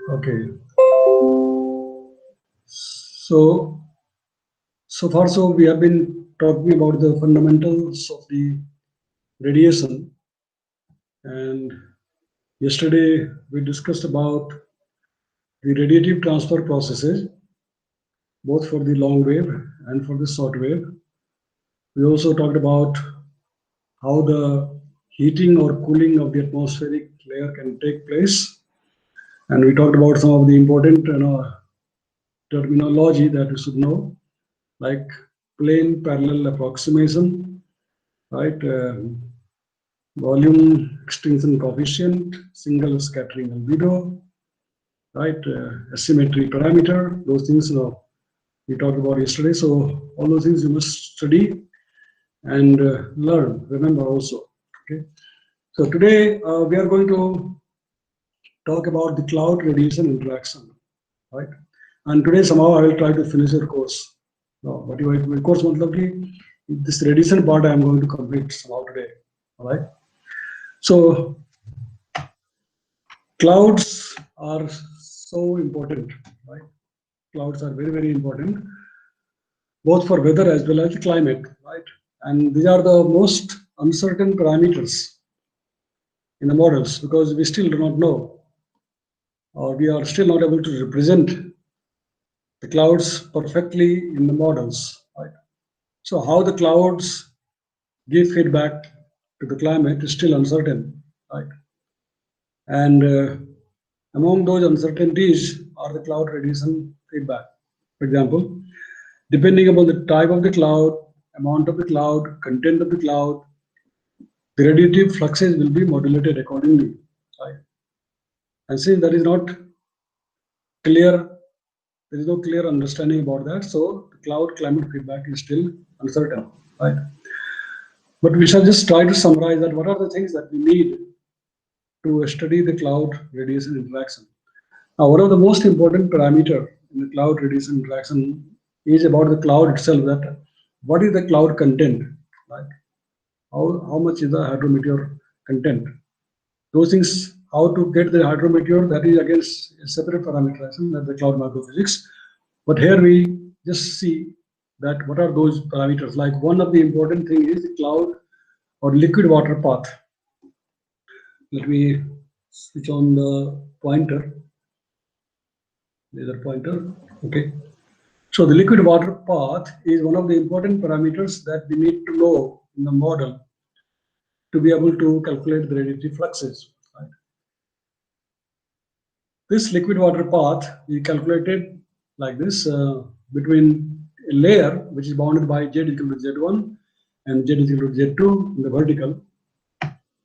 Okay. So, so far, so we have been talking about the fundamentals of the radiation, and yesterday we discussed about the radiative transfer processes, both for the long wave and for the short wave. We also talked about how the heating or cooling of the atmospheric layer can take place, and we talked about some of the important terminology that we should know, like plane parallel approximation, right? Volume extinction coefficient, single scattering albedo, right? Asymmetry parameter, those things we talked about yesterday. So all those things you must study and learn, remember also. Okay. So today we are going to talk about the cloud radiation interaction, right? And today somehow I will try to finish your course. No, but your course matlab ki this radiation part I am going to complete somehow today. All right. So clouds are so important, right? Clouds are very, very important, both for weather as well as the climate, right? And these are the most uncertain parameters in the models because we still do not know, or we are still not able to represent the clouds perfectly in the models, right? So how the clouds give feedback to the climate is still uncertain, right? And among those uncertainties are the cloud radiation feedback. For example, depending upon the type of the cloud, amount of the cloud, content of the cloud, the radiative fluxes will be modulated accordingly. Right? And since that is not clear, there is no clear understanding about that, so the cloud climate feedback is still uncertain. Right? But we shall just try to summarize that what are the things that we need to study the cloud radiation interaction. Now, one of the most important parameter in the cloud radiation interaction is about the cloud itself. That what is the cloud content, right? How much is the hydrometeor content? Those things, how to get the hydrometeor, that is again a separate parameterization, that the cloud microphysics. But here we just see that what are those parameters. Like one of the important thing is the cloud or liquid water path. Let me switch on the pointer, laser pointer. Okay. So the liquid water path is one of the important parameters that we need to know in the model to be able to calculate the radiative fluxes. Right? This liquid water path is calculated like this between a layer which is bounded by Z equal to Z1 and Z equal to Z2 in the vertical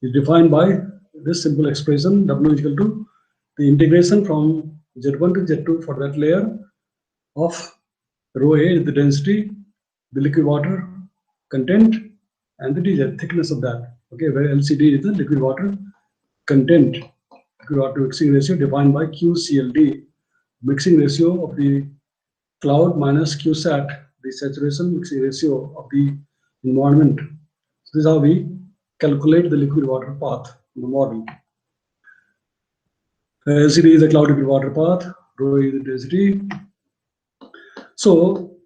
is defined by this simple expression W is equal to the integration from Z1 to Z2 for that layer of rho A is the density, the liquid water content, and the dz, thickness of that. Okay, where LCD is the liquid water content, liquid water mixing ratio defined by QCLD, mixing ratio of the cloud minus QSAT, the saturation mixing ratio of the environment. So this is how we calculate the liquid water path in the model. LCD is the cloud liquid water path, rho is the density. So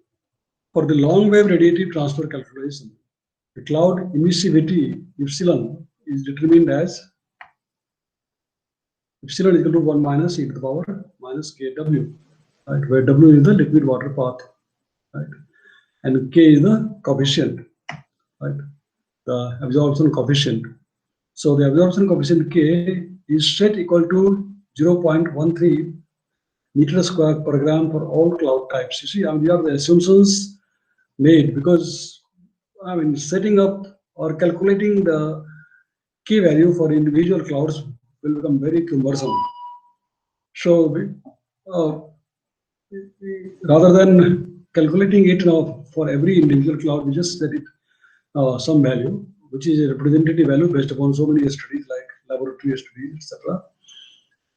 for the long wave radiative transfer calculation, the cloud emissivity epsilon is determined as epsilon is equal to 1 minus e to the power minus kW, right? Where W is the liquid water path, right? And K is the coefficient, right? The absorption coefficient. So the absorption coefficient K is set equal to 0.13 meter square per gram for all cloud types. You see, these are the assumptions made because setting up or calculating the key value for individual clouds will become very cumbersome. So rather than calculating it now for every individual cloud, we just set it some value, which is a representative value based upon so many studies like laboratory studies, etc.,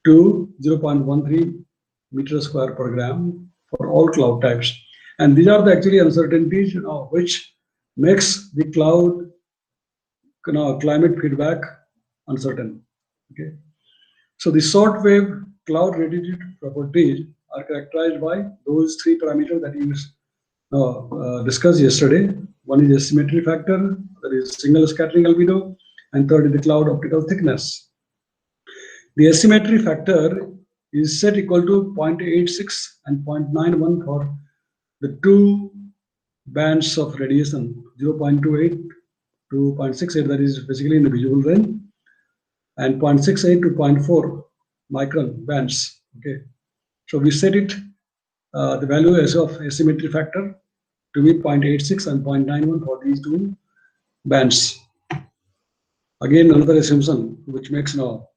to 0.13 meter square per gram for all cloud types. And these are the actually uncertainties which makes the cloud climate feedback uncertain. Okay. So the short wave cloud readiness properties are characterized by those three parameters that you discussed yesterday. One is asymmetry factor, that is single scattering albedo, and third is the cloud optical thickness. The asymmetry factor is set equal to 0.86 and 0.91 for the two bands of radiation, 0.28 to 0.68, that is basically in the visible range, and 0.68 to 0.4 micron bands. Okay, so we set it the value as of asymmetry factor to be 0.86 and 0.91 for these two bands. Again, another assumption which makes now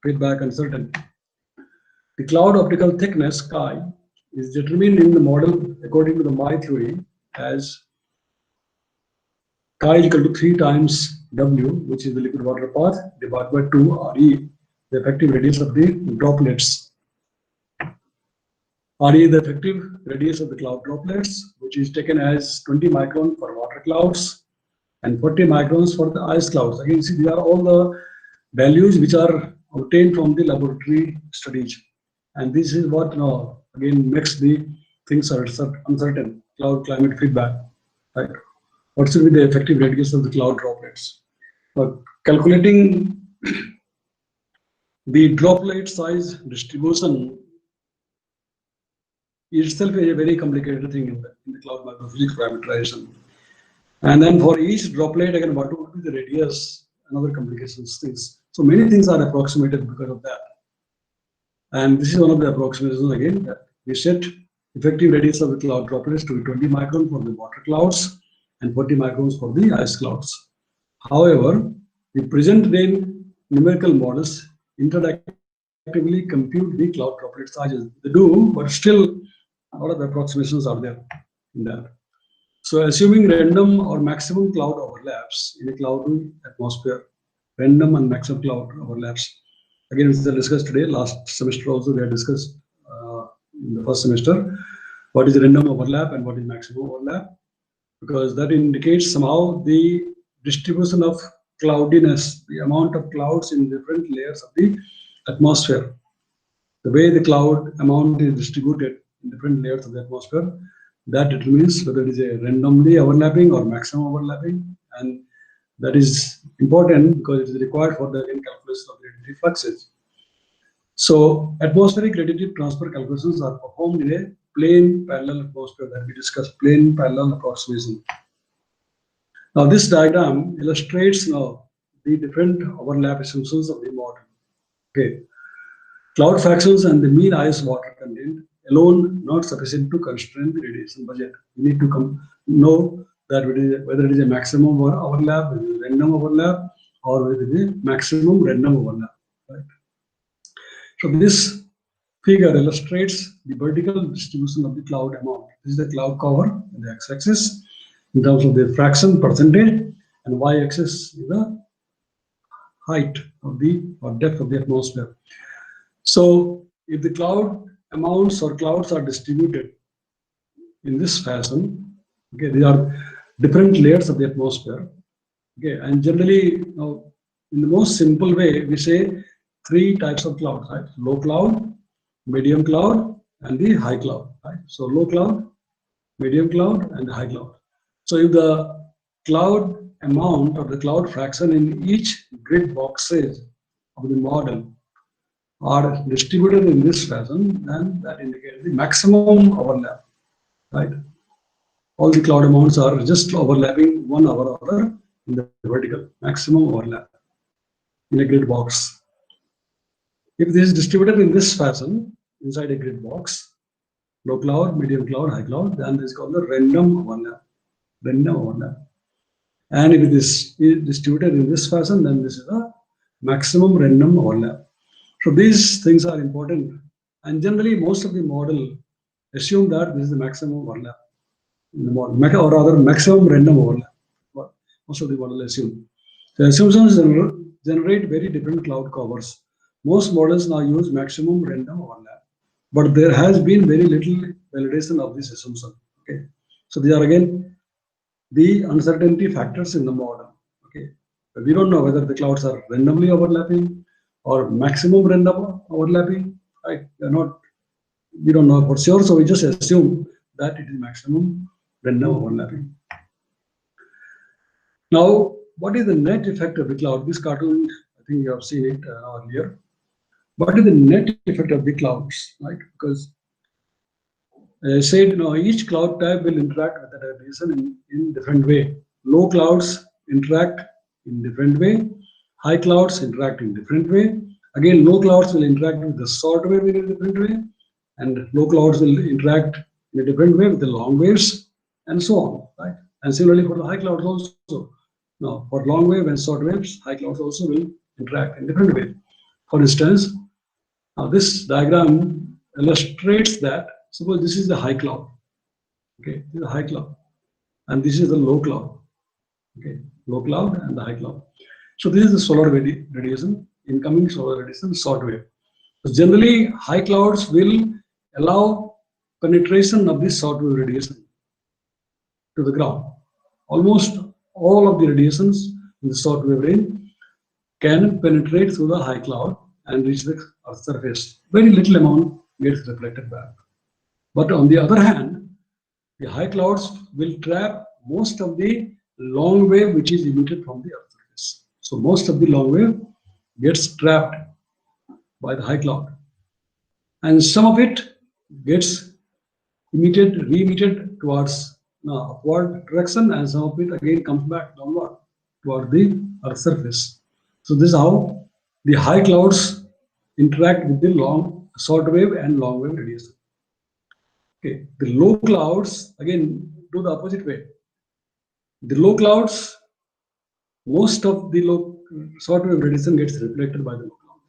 feedback uncertain. The cloud optical thickness chi is determined in the model according to the Mie theory as chi is equal to 3 times W, which is the liquid water path, divided by 2 Re, the effective radius of the droplets. Re is the effective radius of the cloud droplets, which is taken as 20 micron for water clouds and 40 microns for the ice clouds. Again, see, these are all the values which are obtained from the laboratory studies. And this is what again makes the things uncertain, cloud climate feedback. Right? What should be the effective radius of the cloud droplets? But calculating the droplet size distribution itself is a very complicated thing in the cloud microphysics parameterization. And then for each droplet, again, what would be the radius and other complications things. So many things are approximated because of that. And this is one of the approximations again, that we set effective radius of the cloud droplets to be 20 micron for the water clouds and 40 microns for the ice clouds. However, the present day numerical models interactively compute the cloud droplet sizes. They do, but still a lot of approximations are there in that. So assuming random or maximum cloud overlaps in a cloudy atmosphere, random and maximum cloud overlaps. Again, this is discussed today. Last semester also we had discussed in the first semester what is random overlap and what is maximum overlap, because that indicates somehow the distribution of cloudiness, the amount of clouds in different layers of the atmosphere. The way the cloud amount is distributed in different layers of the atmosphere, that determines whether it is a randomly overlapping or maximum overlapping, and that is important because it is required for the calculation of radiative fluxes. So atmospheric radiative transfer calculations are performed in a plane parallel atmosphere that we discussed, plane parallel approximation. Now this diagram illustrates now the different overlap assumptions of the model. Okay, cloud fractions and the mean ice water content alone not sufficient to constrain the radiation budget. You need to know that whether it is a maximum overlap, whether it is a random overlap, or whether it is a maximum random overlap. Right? So this figure illustrates the vertical distribution of the cloud amount. This is the cloud cover in the x-axis in terms of the fraction percentage, and y-axis is the height of the or depth of the atmosphere. So if the cloud amounts or clouds are distributed in this fashion, okay, these are different layers of the atmosphere. Okay, and generally, in the most simple way, we say three types of clouds, right? Low cloud, medium cloud, and the high cloud. Right? So low cloud, medium cloud, and the high cloud. So if the cloud amount or the cloud fraction in each grid boxes of the model are distributed in this fashion, then that indicates the maximum overlap. Right? All the cloud amounts are just overlapping one over other in the vertical, maximum overlap in a grid box. If this is distributed in this fashion inside a grid box, low cloud, medium cloud, high cloud, then this is called the random overlap. Random overlap. And if it is distributed in this fashion, then this is a maximum random overlap. So these things are important. And generally, most of the model assume that this is the maximum overlap in the model, or rather maximum random overlap. Most of the model assume. The assumptions generate very different cloud covers. Most models now use maximum random overlap, but there has been very little validation of this assumption. Okay, so these are again the uncertainty factors in the model. Okay, we don't know whether the clouds are randomly overlapping or maximum random overlapping, right? We don't know for sure, so we just assume that it is maximum random overlapping. Now, what is the net effect of the cloud? This cartoon, I think you have seen it earlier. What is the net effect of the clouds, right? Because as I said, each cloud type will interact with the radiation in different way. Low clouds interact in different way. High clouds interact in different way. Again, low clouds will interact with the short wave in a different way, and low clouds will interact in a different way with the long waves, and so on, right? And similarly for the high clouds also. Now, for long wave and short waves, high clouds also will interact in different way. For instance, now this diagram illustrates that. Suppose this is the high cloud. Okay, this is a high cloud, and this is the low cloud. Okay, low cloud and the high cloud. So this is the solar radiation, incoming solar radiation, short wave. So generally, high clouds will allow penetration of this short wave radiation to the ground. Almost all of the radiations in the short wave range can penetrate through the high cloud and reach the Earth's surface. Very little amount gets reflected back. But on the other hand, the high clouds will trap most of the long wave which is emitted from the Earth's surface. So most of the long wave gets trapped by the high cloud, and some of it gets re-emitted towards upward direction, and some of it again comes back downward toward the Earth's surface. So this is how the high clouds interact with the short wave and long wave radiation. Okay, the low clouds again do the opposite way. The low clouds, most of the short wave radiation gets reflected by the low cloud,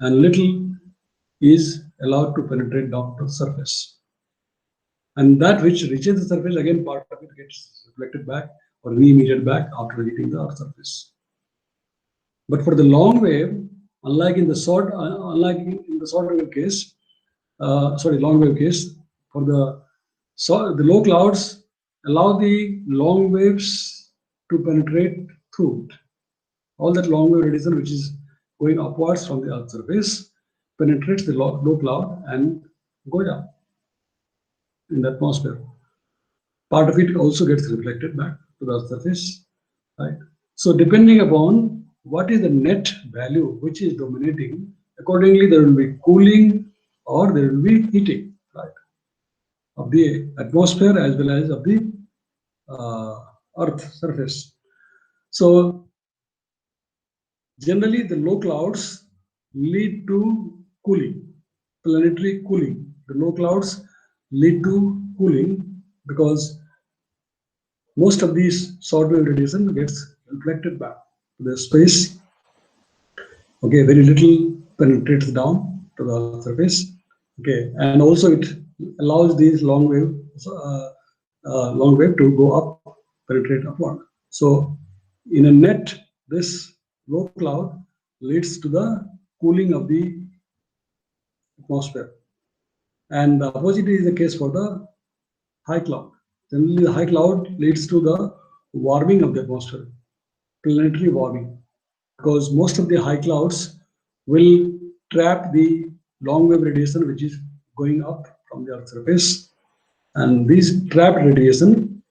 and little is allowed to penetrate down to the surface. And that which reaches the surface, again, part of it gets reflected back or re-emitted back after hitting the Earth's surface. But for the long wave, unlike in the short wave case, long wave case, for the low clouds allow the long waves to penetrate through it. All that long wave radiation which is going upwards from the Earth's surface penetrates the low cloud and go down in the atmosphere. Part of it also gets reflected back to the Earth's surface, right? So depending upon what is the net value which is dominating, accordingly there will be cooling or there will be heating, right, of the atmosphere as well as of the Earth surface. So generally the low clouds lead to cooling, planetary cooling. The low clouds lead to cooling because most of these short wave radiation gets reflected back to the space. Okay, very little penetrates down to the surface. Okay, and also it allows these long wave to go up, penetrate upward. So in a net, this low cloud leads to the cooling of the atmosphere, and the opposite is the case for the high cloud. Generally, the high cloud leads to the warming of the atmosphere, planetary warming, because most of the high clouds will trap the long wave radiation which is going up from the Earth's surface, and these trapped radiation,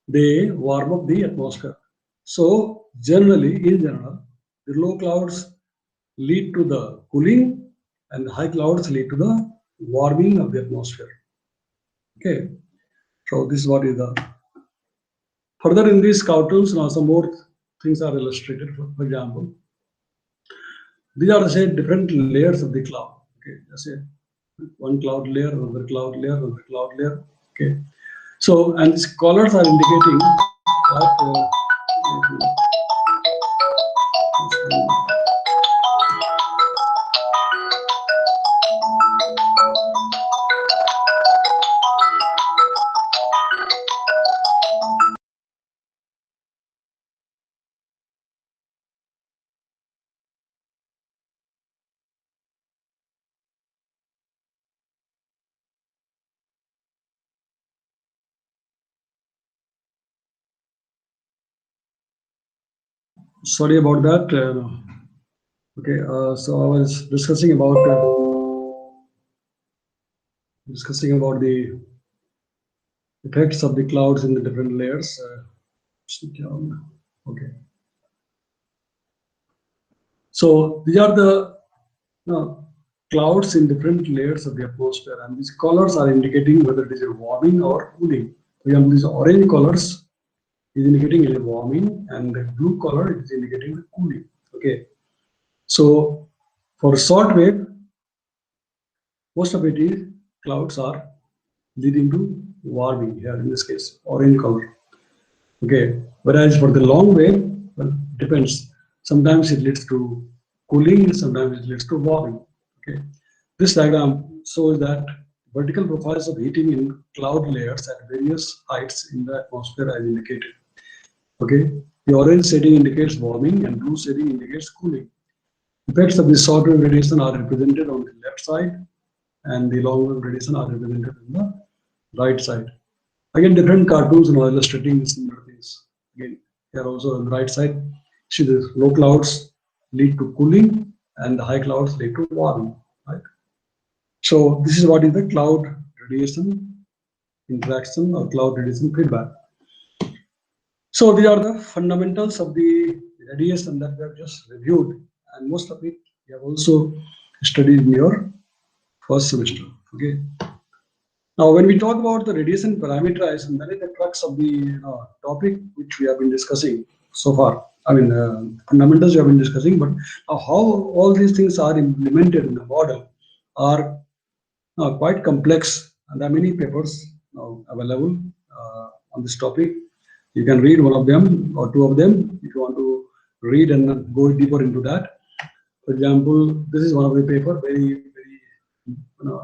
they warm up the atmosphere. So generally, in general, the low clouds lead to the cooling and the high clouds lead to the warming of the atmosphere. Okay, so this is what is the further in these cartoons. Now some more things are illustrated. For example, these are say different layers of the cloud. Okay, let's say one cloud layer, another cloud layer, another cloud layer. Okay, so and these colors are indicating that. Sorry about that. Okay, so I was discussing about discussing about the effects of the clouds in the different layers. Okay. So these are the clouds in different layers of the atmosphere, and these colors are indicating whether it is a warming or cooling. For example, these orange colors is indicating it is warming, and the blue color is indicating the cooling. Okay. So for short wave, most of it is clouds are leading to warming here in this case, orange color. Okay. Whereas for the long wave, well, depends. Sometimes it leads to cooling, sometimes it leads to warming. Okay. This diagram shows that vertical profiles of heating in cloud layers at various heights in the atmosphere as indicated. Okay. The orange shading indicates warming and blue shading indicates cooling. Effects of the short wave radiation are represented on the left side, and the long wave radiation are represented on the right side. Again, different cartoons are illustrating similar things. Again, here also on the right side, see the low clouds lead to cooling and the high clouds lead to warming. Right? So this is what is the cloud radiation interaction or cloud radiation feedback. So these are the fundamentals of the radiation that we have just reviewed, and most of it we have also studied in your first semester. Okay. Now, when we talk about the radiation parameterization, that is the crux of the topic which we have been discussing so far. I mean, fundamentals we have been discussing, but how all these things are implemented in the model are quite complex, and there are many papers available on this topic. You can read one of them or two of them if you want to read and go deeper into that. For example, this is one of the paper, very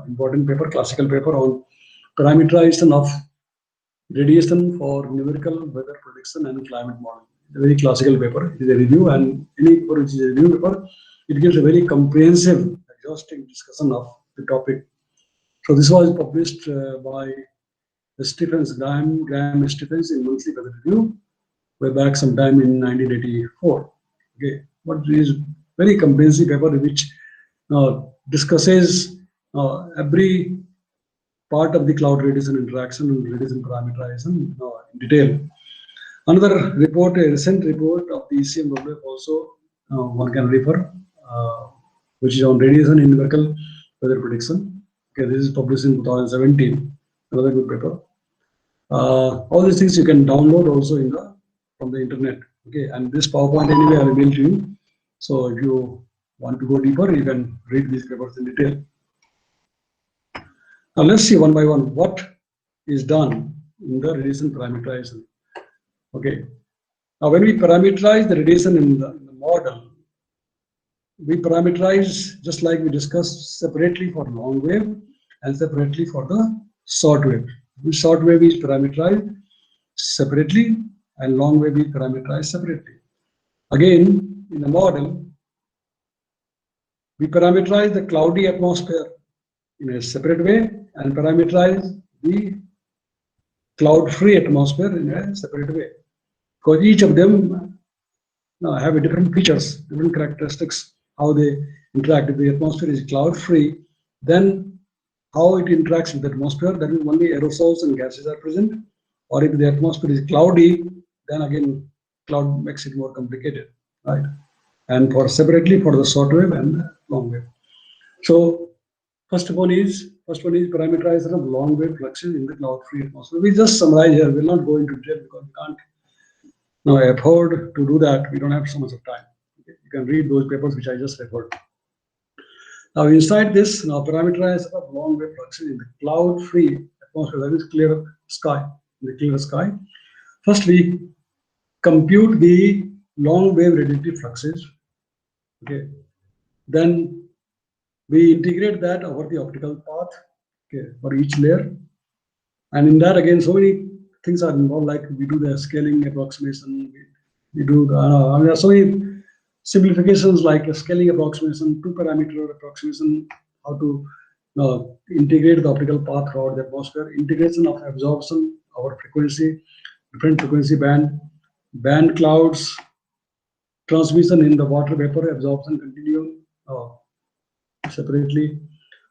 important paper, classical paper on parameterization of radiation for numerical weather prediction and climate model. It's a very classical paper. It is a review, and any paper which is a review paper, it gives a very comprehensive, exhaustive discussion of the topic. So this was published by Graham Stephens in Monthly Weather Review, way back sometime in 1984. Okay, but it is very comprehensive paper which discusses every part of the cloud radiation interaction and radiation parameterization in detail. Another report, a recent report of the ECMWF also one can refer, which is on radiation in numerical weather prediction. Okay, this is published in 2017. Another good paper. All these things you can download also from the internet. Okay, and this PowerPoint anyway I will mail to you. So if you want to go deeper, you can read these papers in detail. Now let's see one by one what is done in the radiation parameterization. Okay. Now when we parameterize the radiation in the model, we parameterize just like we discussed separately for long wave and separately for the short wave. The short wave is parameterized separately and long wave is parameterized separately. Again, in the model, we parameterize the cloudy atmosphere in a separate way and parameterize the cloud-free atmosphere in a separate way. Because each of them have a different features, different characteristics, how they interact. If the atmosphere is cloud-free, then how it interacts with the atmosphere, that is only aerosols and gases are present. Or if the atmosphere is cloudy, then again, cloud makes it more complicated, right? And for separately for the short wave and the long wave. So first one is parameterization of long wave fluxes in the cloud-free atmosphere. We just summarize here. We'll not go into detail because we can't now afford to do that. We don't have so much of time. Okay? You can read those papers which I just referred to. Now inside this, parameterization of long wave fluxes in the cloud-free atmosphere, that is clear sky, in the clear sky. First, we compute the long wave radiative fluxes. Okay. Then we integrate that over the optical path, okay, for each layer. And in that, again, so many things are involved, like we do the scaling approximation, we do the, there are so many simplifications like a scaling approximation, 2-parameter approximation, how to integrate the optical path throughout the atmosphere, integration of absorption over frequency, different frequency band clouds, transmission in the water vapor absorption continuum separately,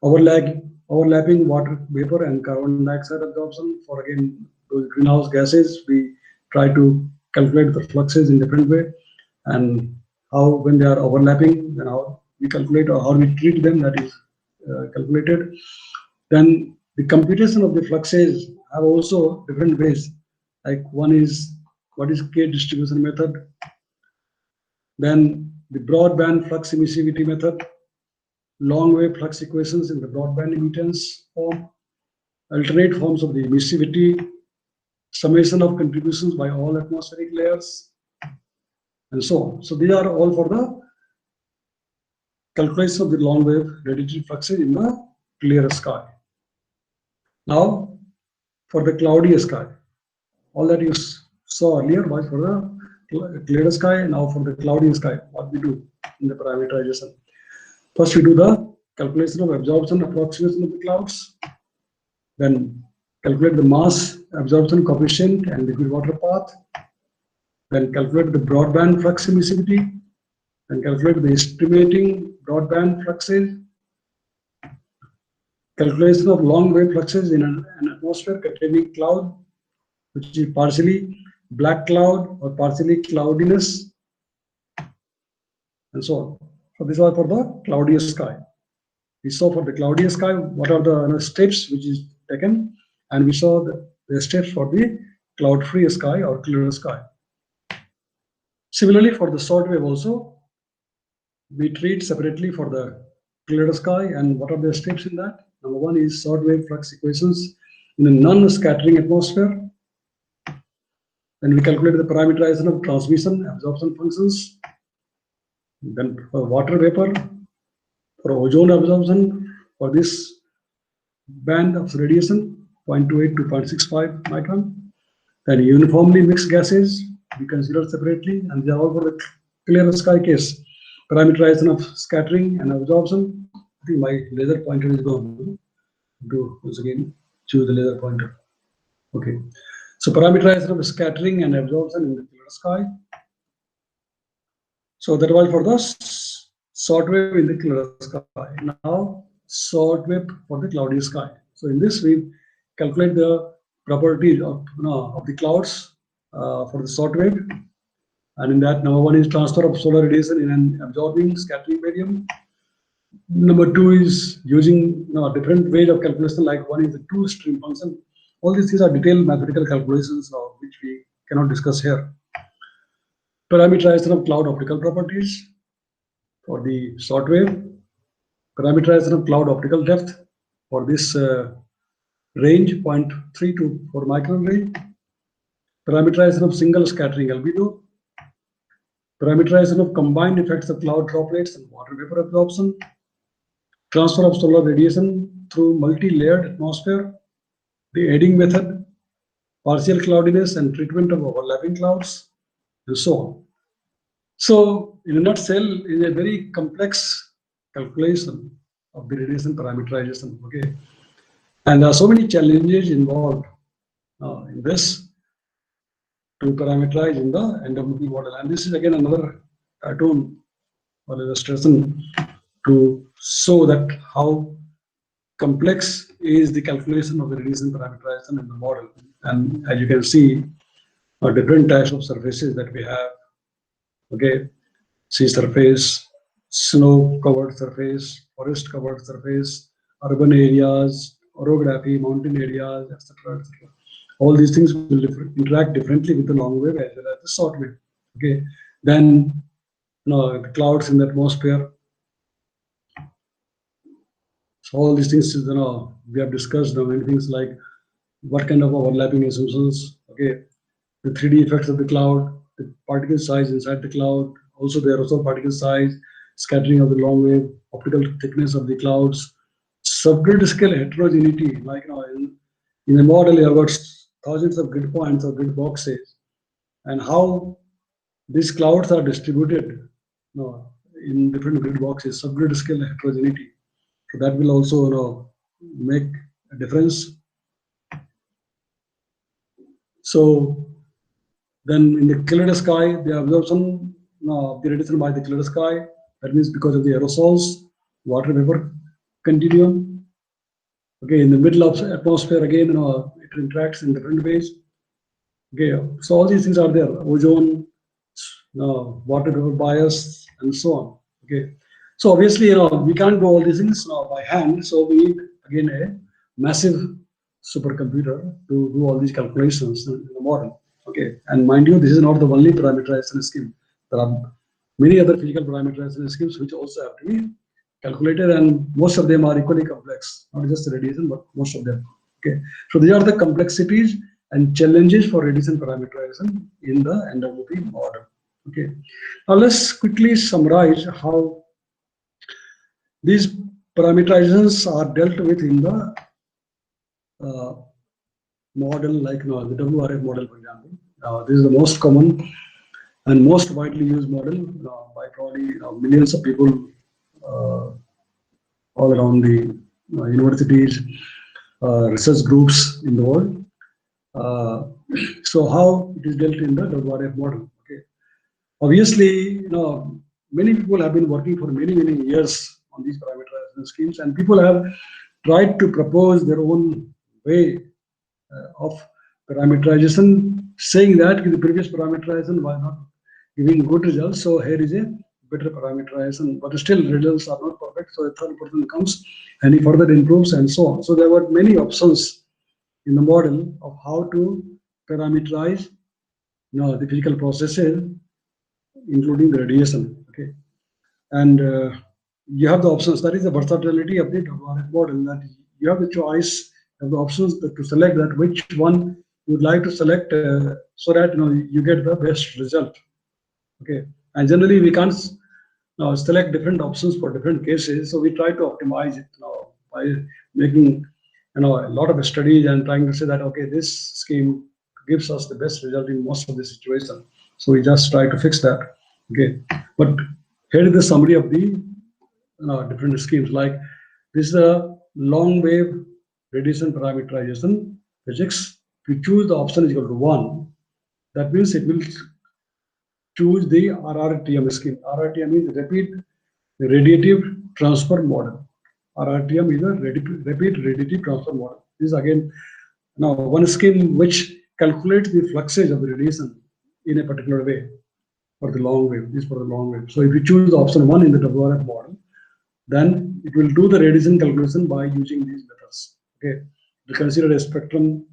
overlag overlapping water vapor and carbon dioxide absorption. For again those greenhouse gases, we try to calculate the fluxes in different way, and how when they are overlapping, then how we calculate or how we treat them, that is calculated. Then the computation of the fluxes have also different ways. Like one is what is K distribution method, then the broadband flux emissivity method, long wave flux equations in the broadband emittance form, alternate forms of the emissivity, summation of contributions by all atmospheric layers, and so on. So these are all for the calculation of the long wave radiatory fluxes in the clear sky. Now, for the cloudy sky, all that you saw earlier was for the clear sky. Now for the cloudy sky, what we do in the parameterization. First, we do the calculation of absorption approximation of the clouds, then calculate the mass absorption coefficient and liquid water path, then calculate the broadband flux emissivity, then calculate the estimating broadband fluxes, calculation of long wave fluxes in an atmosphere containing cloud, which is partially black cloud or partially cloudiness, and so on. So this was for the cloudy sky. We saw for the cloudy sky what are the steps which is taken, and we saw the steps for the cloud-free sky or clear sky. Similarly, for the short wave also, we treat separately for the clear sky, and what are the steps in that? Number one is short wave flux equations in a non-scattering atmosphere. Then we calculate the parameterization of transmission absorption functions. Then for water vapor, for ozone absorption, for this band of radiation, 0.28 to 0.65 micron. Then uniformly mixed gases, we consider separately, and they are all for the clear sky case. Parameterization of scattering and absorption. I think my laser pointer is gone. Do once again choose the laser pointer. Okay. So parameterization of scattering and absorption in the clear sky. So that was for the short wave in the clear sky. Now short wave for the cloudy sky. So in this we calculate the properties of the clouds for the short wave, and in that number one is transfer of solar radiation in an absorbing scattering medium. Number two is using different ways of calculation, like one is the two stream function. All these things are detailed mathematical calculations which we cannot discuss here. Parameterization of cloud optical properties for the short wave, parameterization of cloud optical depth for this range 0.3 to 4 micron range, parameterization of single scattering albedo, parameterization of combined effects of cloud droplets and water vapor absorption, transfer of solar radiation through multi-layered atmosphere, the aiding method, partial cloudiness and treatment of overlapping clouds, and so on. So, in a nutshell, it is a very complex calculation of the radiation parameterization. Okay, and there are so many challenges involved in this to parameterize in the NWP model. And this is again another cartoon or illustration to show that how complex is the calculation of the radiation parameterization in the model. And as you can see, different types of surfaces that we have. Okay, sea surface, snow covered surface, forest covered surface, urban areas, orography, mountain areas, etc. etc. All these things will interact differently with the long wave as well as the short wave. Okay, then the clouds in the atmosphere. So all these things, we have discussed many things like what kind of overlapping assumptions. Okay, the 3D effects of the cloud, the particle size inside the cloud, also the aerosol particle size, scattering of the long wave, optical thickness of the clouds, subgrid scale heterogeneity. Like in a model, you have got thousands of grid points or grid boxes, and how these clouds are distributed in different grid boxes, subgrid scale heterogeneity. So that will also make a difference. So then in the clear sky, the absorption of the radiation by the clear sky, that means because of the aerosols, water vapor continuum, Okay, in the middle of atmosphere again, it interacts in different ways. Okay, so all these things are there: ozone, water vapor bias, and so on. Okay, so obviously, we can't do all these things by hand. So we need again a massive supercomputer to do all these calculations in the model. Okay, and mind you, this is not the only parameterization scheme. There are many other physical parameterization schemes which also have to be calculated, and most of them are equally complex, not just radiation, but most of them. Okay, so these are the complexities and challenges for radiation parameterization in the NWP model. Okay, now let's quickly summarize how these parameterizations are dealt with in the model, like the WRF model, for example. This is the most common and most widely used model by probably millions of people all around the universities, research groups in the world. So how it is dealt in the WRF model? Okay, obviously, many people have been working for many years on these parameterization schemes, and people have tried to propose their own way of parameterization, saying that the previous parameterization was not giving good results, so here is a better parameterization, but still results are not perfect, so a third person comes and he further improves and so on. So there were many options in the model of how to parameterize the physical processes, including the radiation. Okay, and you have the options. That is the versatility of the WRF model, that you have the choice of the options to select that which one you would like to select, so that you get the best result. Okay, and generally we can't select different options for different cases, so we try to optimize it by making a lot of studies and trying to say that okay, this scheme gives us the best result in most of the situation, so we just try to fix that. Okay, but here is the summary of the different schemes. Like this is a long wave radiation parameterization physics. If you choose the option is equal to 1, that means it will choose the RRTM scheme. RRTM is Rapid Radiative Transfer Model. RRTM is a Rapid Radiative Transfer Model. This is again now one scheme which calculates the fluxes of the radiation in a particular way for the long wave. This is for the long wave. So if you choose the option 1 in the WRF model, then it will do the radiation calculation by using these methods. Okay, to consider a spectrum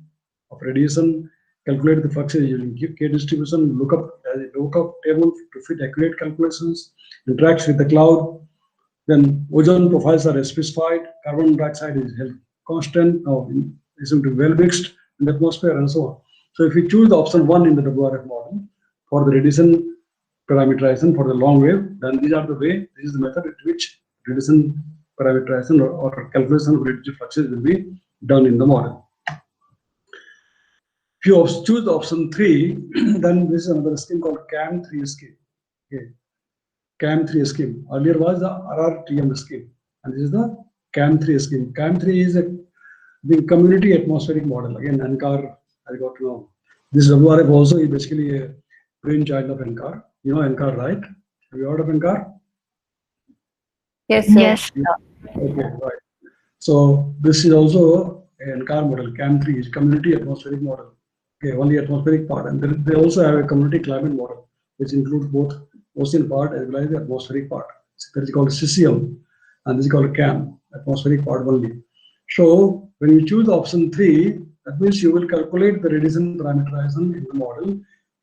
of radiation, calculate the fluxes using K distribution, look up table to fit accurate calculations, interacts with the cloud. Then ozone profiles are specified, carbon dioxide is held constant, is well mixed in the atmosphere, and so on. So if you choose the option 1 in the WRF model for the radiation parameterization for the long wave, then these are the way, this is the method at which radiation parameterization or calculation of radiative fluxes will be done in the model. If you choose the option 3, then this is another scheme called CAM3 scheme. Okay, CAM3 scheme. Earlier was the RRTM scheme, and this is the CAM3 scheme. CAM3 is the community atmospheric model. Again, NCAR, I got to know. This WRF also is basically a brainchild of NCAR. You know NCAR, right? Have you heard of NCAR? Yes, sir. Yes. Okay, right. So this is also an NCAR model. CAM3 is community atmospheric model. Okay, only atmospheric part, and then they also have a community climate model, which includes both ocean part as well as the atmospheric part. So that is called CCM, and this is called CAM, atmospheric part only. So when you choose option 3, that means you will calculate the radiation parameterization in the model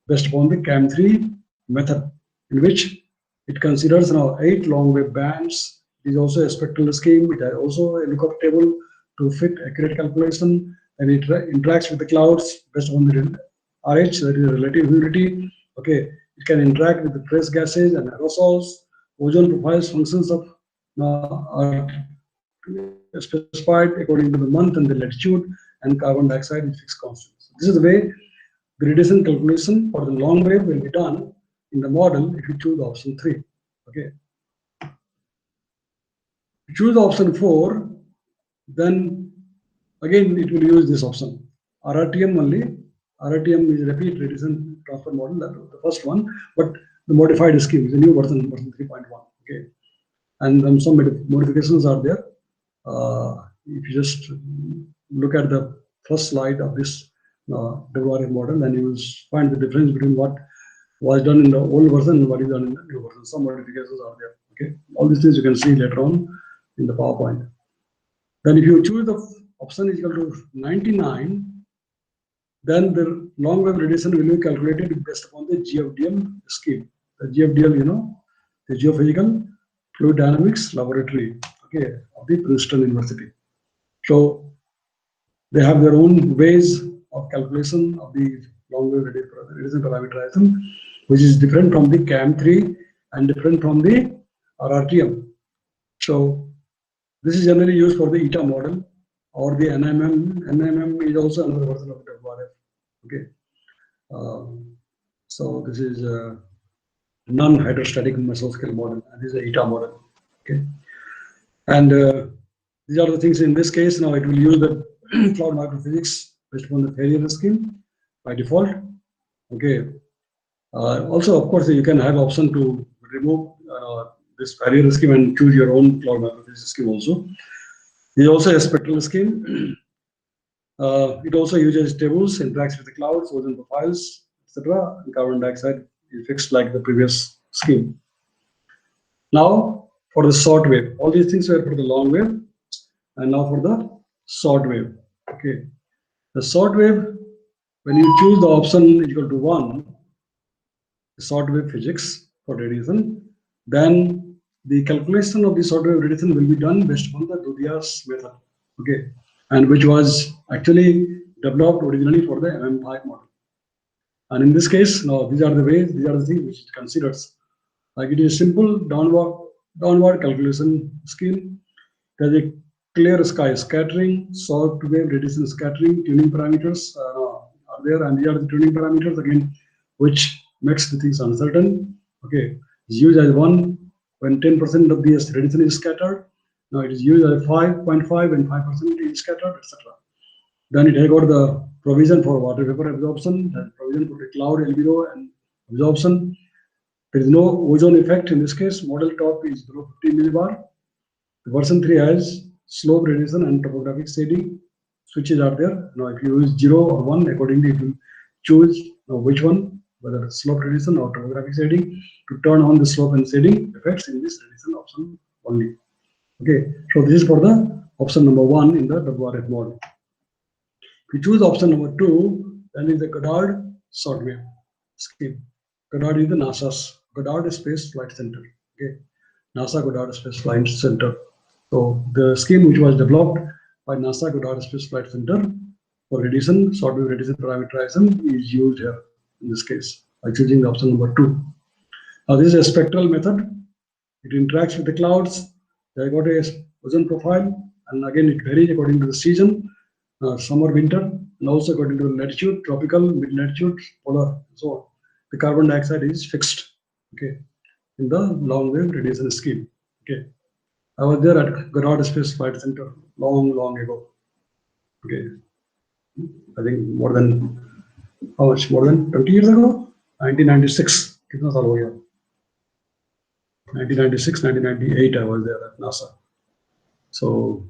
based upon the CAM3 method, in which it considers now 8 long wave bands. It is also a spectral scheme. It has also a lookup table to fit accurate calculation, and it interacts with the clouds based on the RH, that is relative humidity. Okay, it can interact with the trace gases and aerosols. Ozone profiles functions of are specified according to the month and the latitude, and carbon dioxide is fixed constant. So this is the way the radiation calculation for the long wave will be done in the model if you choose option 3. Okay. If you choose option 4, then again it will use this option. RRTM only. RRTM is Rapid Radiation Transfer Model, that was the first one, but the modified scheme is a new version 3.1. Okay. And then some modifications are there if you just look at the first slide of this WRF model, then you will find the difference between what was done in the old version and what is done in the new version. Some modifications are there. Okay, all these things you can see later on in the PowerPoint. Then if you choose the option is equal to 99, then the long wave radiation will be calculated based upon the GFDL scheme. The GFDL, you know, the Geophysical Fluid Dynamics Laboratory, okay, of the Princeton University. So they have their own ways of calculation of the long wave radiation parameterization, which is different from the CAM3 and different from the RRTM. So this is generally used for the ETA model or the NMM. NMM is also another version of WRF. Okay. So this is a non-hydrostatic mesoscale model, and this is a ETA model. Okay. And these are the things in this case. Now it will use the cloud microphysics based upon the Fourier scheme by default. Okay. Also, of course, you can have option to remove this Fourier scheme and choose your own cloud microphysics scheme also. There is also a spectral scheme. It also uses tables, interacts with the clouds, ozone profiles, etc. Carbon dioxide is fixed like the previous scheme. Now for the short wave, all these things were for the long wave, and now for the short wave. Okay, the short wave, when you choose the option equal to 1, the short wave physics for radiation, then the calculation of the short wave radiation will be done based upon the Dudia's method. Okay, and which was actually developed originally for the MM5 model. And in this case, now these are the ways, these are the things which it considers. Like it is simple downward calculation scheme. There's a clear sky scattering, short wave radiation scattering, tuning parameters are there, and these are the tuning parameters again, which makes the things uncertain. Okay, it's used as 1 when 10% of the radiation is scattered. Now it is used as 5.5 when 5% is scattered, etc. Then it has got the provision for water vapor absorption, and provision for the cloud albedo and absorption. There is no ozone effect in this case. Model top is below 50 millibar. The version 3 has slope radiation and topographic shading. Switches are there. Now if you use 0 or 1, accordingly it will choose which one, whether it's slope radiation or topographic shading, to turn on the slope and shading effects in this radiation option only. Okay, so this is for the option number 1 in the WRF model. If you choose option number 2, then is the Goddard short wave scheme. Goddard is the NASA's Goddard Space Flight Center. Okay, NASA Goddard Space Flight Center. So the scheme which was developed by NASA Goddard Space Flight Center for radiation, short wave radiation parameterization is used here in this case by choosing the option number 2. Now this is a spectral method. It interacts with the clouds. They got a ozone profile, and again it varies according to the season, summer, winter, and also according to the latitude, tropical, mid-latitude, polar, and so on. The carbon dioxide is fixed. Okay, in the long wave radiation scheme. Okay, I was there at Goddard Space Flight Center long ago. Okay, I think more than, how much, more than 20 years ago? 1996. कितना साल हो गया? 1996, 1998 I was there at NASA. So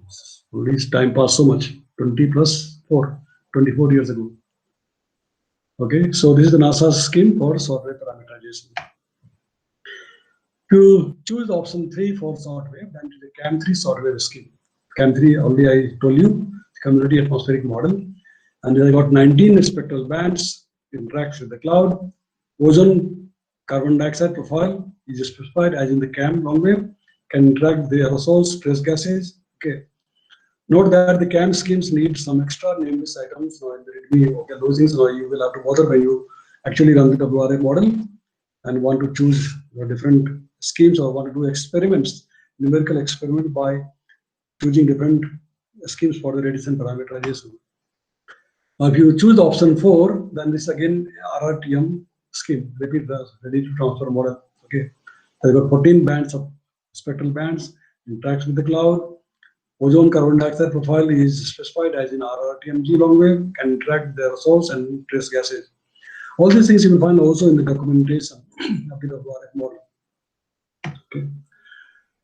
at least time passed so much, 20 plus 4, 24 years ago. Okay, so this is the NASA scheme for short wave parameterization. To choose option 3 for short wave, then to the CAM3 short wave scheme. CAM3, already I told you, community atmospheric model, and they got 19 spectral bands, interacts with the cloud, ozone, carbon dioxide profile is specified as in the CAM long wave, can interact with the aerosols, trace gases. Okay. Note that the CAM schemes need some extra nameless items. So okay, those things you will have to bother when you actually run the WRF model and want to choose different schemes or want to do experiments, numerical experiment by choosing different schemes for the radiation parameterization. Now, if you choose the option 4, then this again RRTM scheme, repeat the radiation transfer model. Okay, there got 14 bands of spectral bands, interacts with the cloud. Ozone carbon dioxide profile is specified as in RRTMG long wave, can interact with the aerosols and trace gases. All these things you will find also in the documentation of the WRF model. Okay.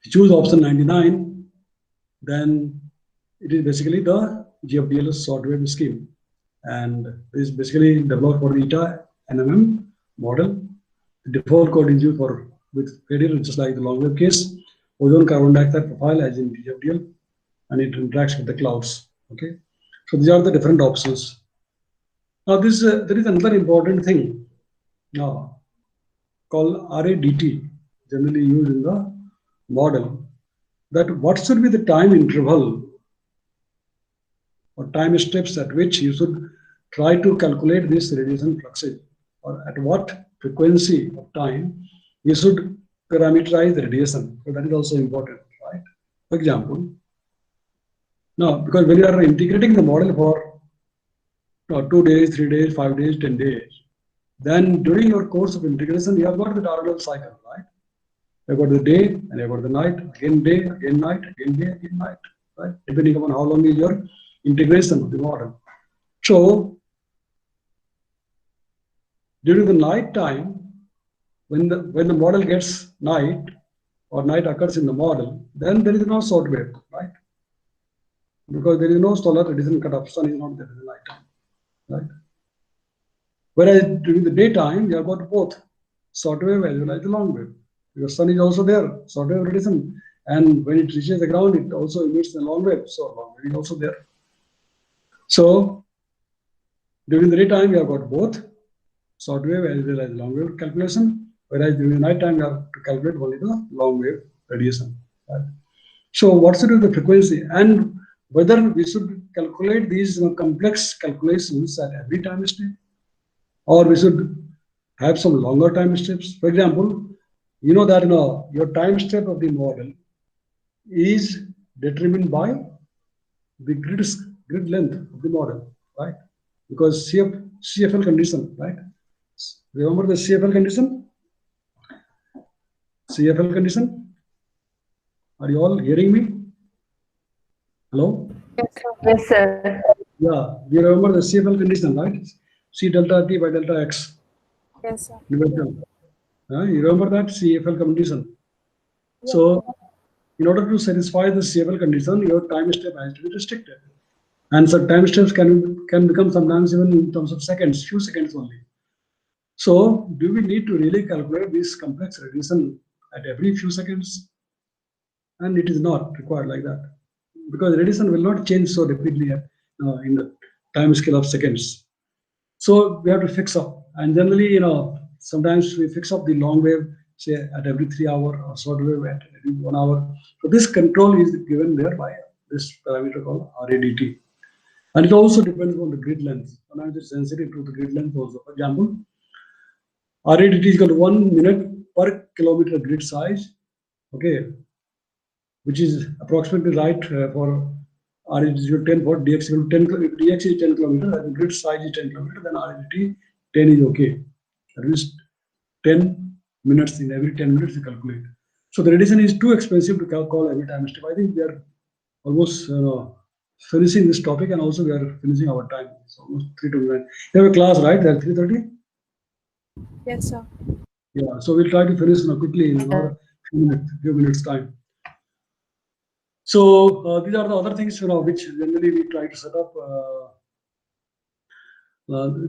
If you choose option 99, then it is basically the GFDL short wave scheme, and it is basically developed for the ETA NMM model. The default code is used for with radial, just like the long wave case, ozone carbon dioxide profile as in GFDL, and it interacts with the clouds. Okay, so these are the different options. Now, there is another important thing now called RADT, generally used in the model. That what should be the time interval or time steps at which you should try to calculate this radiation fluxage, or at what frequency of time you should parameterize the radiation. So that is also important, right? For example, now because when you are integrating the model for 2 days, 3 days, 5 days, 10 days, then during your course of integration, you have got the diurnal cycle, right? You have got the day and you have got the night, again day, again night, again day, again night, right? Depending upon how long is your integration of the model. So during the night time, when the model gets night or night occurs in the model, then there is no short wave, right? Because there is no solar radiation cutoff, sun is not there in the night time, right? Whereas during the daytime, you have got both short wave as well as the long wave. Because sun is also there, short wave radiation, and when it reaches the ground, it also emits the long wave, so long wave is also there. So during the daytime, you have got both short wave as well as long wave calculation, whereas during the night time, you have to calculate only the long wave radiation. Right? So what should be the frequency, and whether we should calculate these complex calculations at every time step, or we should have some longer time steps. For example, you know that your time step of the model is determined by the grid length of the model, right? Because CFL condition, right? Remember the CFL condition? CFL condition? Are you all hearing me? Hello? Yes, sir. Yeah, you remember the CFL condition, right? C delta T by delta X. Yes, sir. You remember that CFL condition? So, in order to satisfy the CFL condition, your time step has to be restricted. And so time steps can become sometimes even in terms of seconds, few seconds only. So do we need to really calculate this complex radiation at every few seconds? And it is not required like that, because radiation will not change so rapidly in the time scale of seconds. So we have to fix up, and generally, sometimes we fix up the long wave, say at every 3 hours, or short wave at every 1 hour. So this control is given there by this parameter called RADT. And it also depends on the grid length. Sometimes it's sensitive to the grid length also. For example, RADT is equal to 1 minute per kilometer grid size, okay, which is approximately right for RADT is equal to 10 for DX is equal to 10. If DX is 10 kilometer and the grid size is 10 kilometer, then RADT 10 is okay. At least 10 minutes in every 10 minutes you calculate. So the radiation is too expensive to call every time step. I think we are almost finishing this topic, and also we are finishing our time. It's almost 3 to 9. You have a class, right? There 3:30. Yes, sir. Yeah. So we'll try to finish quickly in another few minutes time. So these are the other things which generally we try to set up.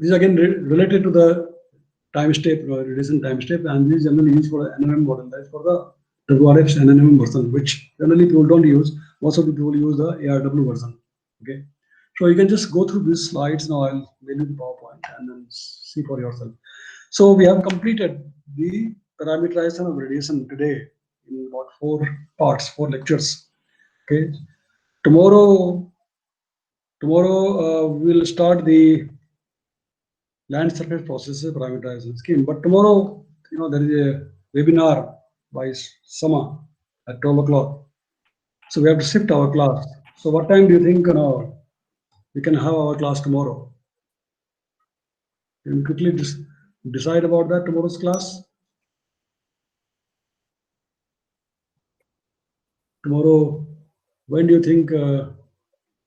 These again related to the time step, radiation time step, and this is generally used for the NMM model. That is for the WRF's NMM version, which generally people don't use. Most of the people use the ARW version. Okay, so you can just go through these slides now. I'll mail you the PowerPoint and then see for yourself. So we have completed the parameterization of radiation today in about 4 parts, 4 lectures. Okay, tomorrow we'll start the land surface processes parameterization scheme. But tomorrow, there is a webinar by Sama at 12 o'clock. So we have to shift our class. So what time do you think we can have our class tomorrow? Can we quickly decide about that, tomorrow's class? Tomorrow, when do you think